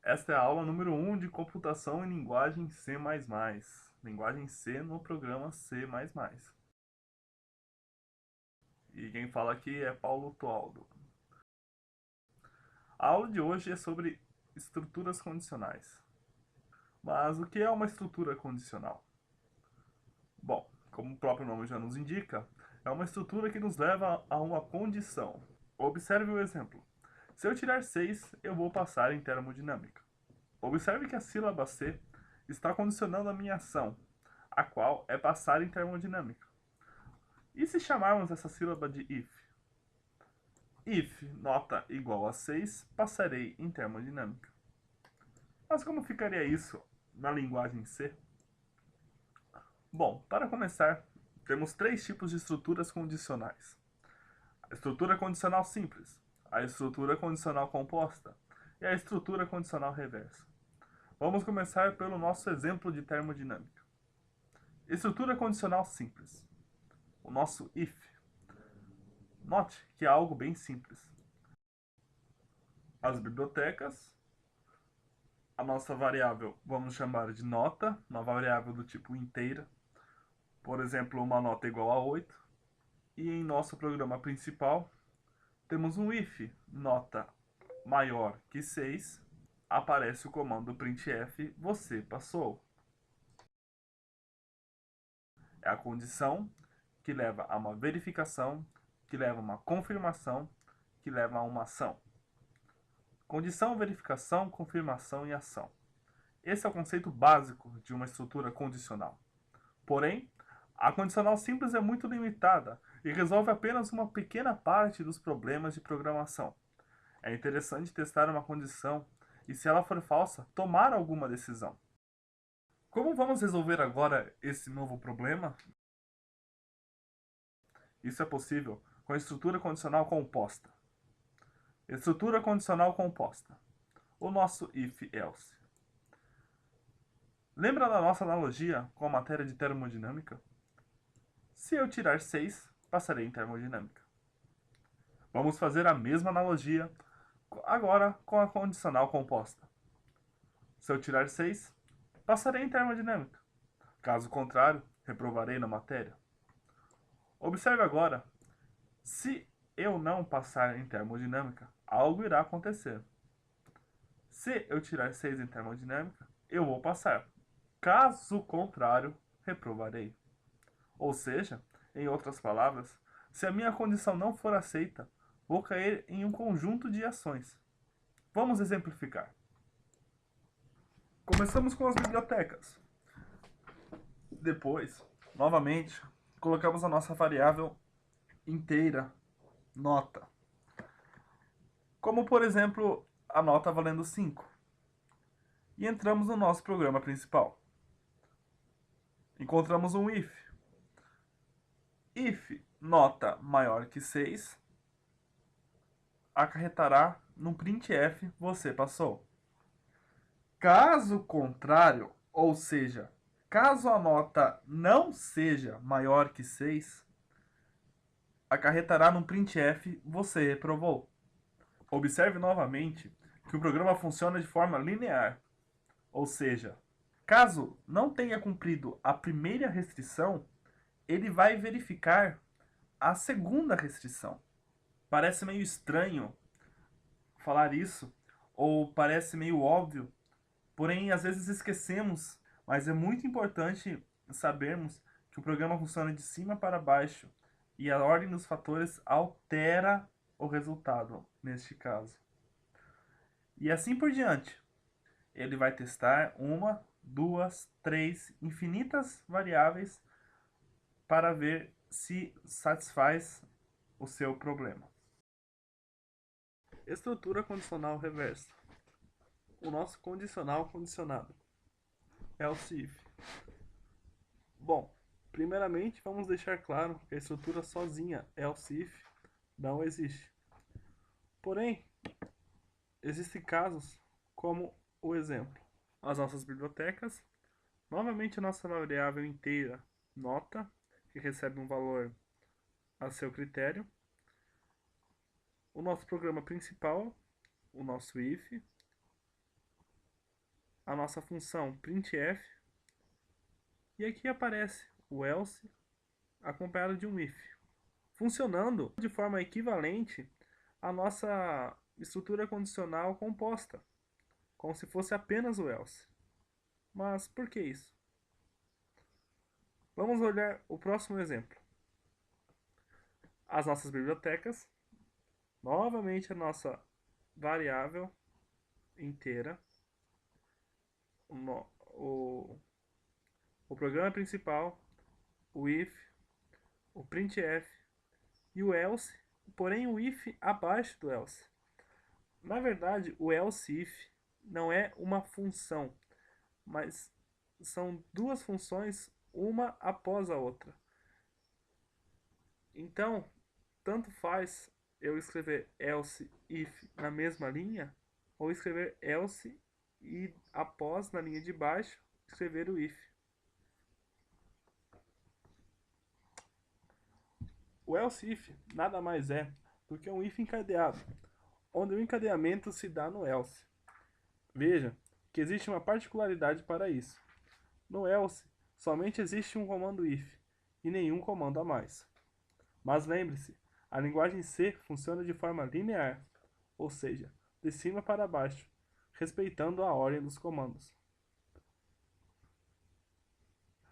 Esta é a aula número 1 de computação em linguagem C++. Linguagem C no programa C++. E quem fala aqui é Paulo Tualdo. A aula de hoje é sobre estruturas condicionais. Mas o que é uma estrutura condicional? Bom, como o próprio nome já nos indica, é uma estrutura que nos leva a uma condição. Observe o exemplo. Se eu tirar 6, eu vou passar em termodinâmica. Observe que a sílaba C está condicionando a minha ação, a qual é passar em termodinâmica. E se chamarmos essa sílaba de if? If nota igual a 6, passarei em termodinâmica. Mas como ficaria isso na linguagem C? Bom, para começar, temos 3 tipos de estruturas condicionais. A estrutura condicional simples, a estrutura condicional composta e a estrutura condicional reversa. Vamos começar pelo nosso exemplo de termodinâmica. Estrutura condicional simples. O nosso if. Note que é algo bem simples. As bibliotecas, a nossa variável vamos chamar de nota, uma variável do tipo inteira, por exemplo, uma nota igual a 8, e em nosso programa principal temos um if nota maior que 6, aparece o comando printf, você passou. É a condição que leva a uma verificação, que leva a uma confirmação, que leva a uma ação. Condição, verificação, confirmação e ação. Esse é o conceito básico de uma estrutura condicional. Porém, a condicional simples é muito limitada e resolve apenas uma pequena parte dos problemas de programação. É interessante testar uma condição e, se ela for falsa, tomar alguma decisão. Como vamos resolver agora esse novo problema? Isso é possível com a estrutura condicional composta. Estrutura condicional composta. O nosso if-else. Lembra da nossa analogia com a matéria de termodinâmica? Se eu tirar 6, passarei em termodinâmica. Vamos fazer a mesma analogia agora com a condicional composta. Se eu tirar 6, passarei em termodinâmica. Caso contrário, reprovarei na matéria. Observe agora, se eu não passar em termodinâmica, algo irá acontecer. Se eu tirar 6 em termodinâmica, eu vou passar. Caso contrário, reprovarei. Ou seja, em outras palavras, se a minha condição não for aceita, vou cair em um conjunto de ações. Vamos exemplificar. Começamos com as bibliotecas. Depois, novamente, colocamos a nossa variável inteira, nota. Como, por exemplo, a nota valendo 5. E entramos no nosso programa principal. Encontramos um if. If nota maior que 6 acarretará no printf você passou. Caso contrário, ou seja, caso a nota não seja maior que 6, acarretará no printf você reprovou. Observe novamente que o programa funciona de forma linear, ou seja, caso não tenha cumprido a primeira restrição, ele vai verificar a segunda restrição. Parece meio estranho falar isso, ou parece meio óbvio, porém às vezes esquecemos, mas é muito importante sabermos que o programa funciona de cima para baixo e a ordem dos fatores altera o resultado, neste caso. E assim por diante. Ele vai testar uma, duas, três, infinitas variáveis para ver se satisfaz o seu problema. Estrutura condicional reversa. O nosso condicional condicionado. Else if. Bom, primeiramente vamos deixar claro que a estrutura sozinha, else if, não existe. Porém, existem casos como o exemplo. As nossas bibliotecas, novamente a nossa variável inteira, nota, que recebe um valor a seu critério. O nosso programa principal, o nosso if, a nossa função printf, e aqui aparece o else acompanhado de um if, funcionando de forma equivalente à nossa estrutura condicional composta, como se fosse apenas o else. Mas por que isso? Vamos olhar o próximo exemplo. As nossas bibliotecas, novamente a nossa variável inteira, o programa principal, o if, o printf e o else, porém o if abaixo do else. Na verdade, o else if não é uma função, mas são duas funções, uma após a outra. Então, tanto faz eu escrever else if na mesma linha, ou escrever else e após, na linha de baixo, escrever o if. O else if nada mais é do que um if encadeado, onde o encadeamento se dá no else. Veja que existe uma particularidade para isso. No else, somente existe um comando if e nenhum comando a mais. Mas lembre-se, a linguagem C funciona de forma linear, ou seja, de cima para baixo, respeitando a ordem dos comandos.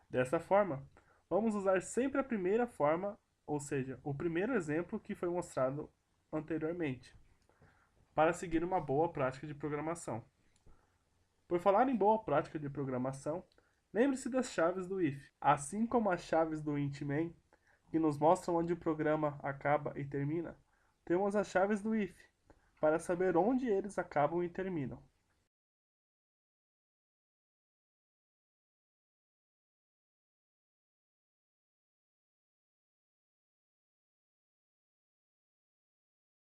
Dessa forma, vamos usar sempre a primeira forma, ou seja, o primeiro exemplo que foi mostrado anteriormente, para seguir uma boa prática de programação. Por falar em boa prática de programação, lembre-se das chaves do if, assim como as chaves do int main, que nos mostram onde o programa acaba e termina. Temos as chaves do if, para saber onde eles acabam e terminam.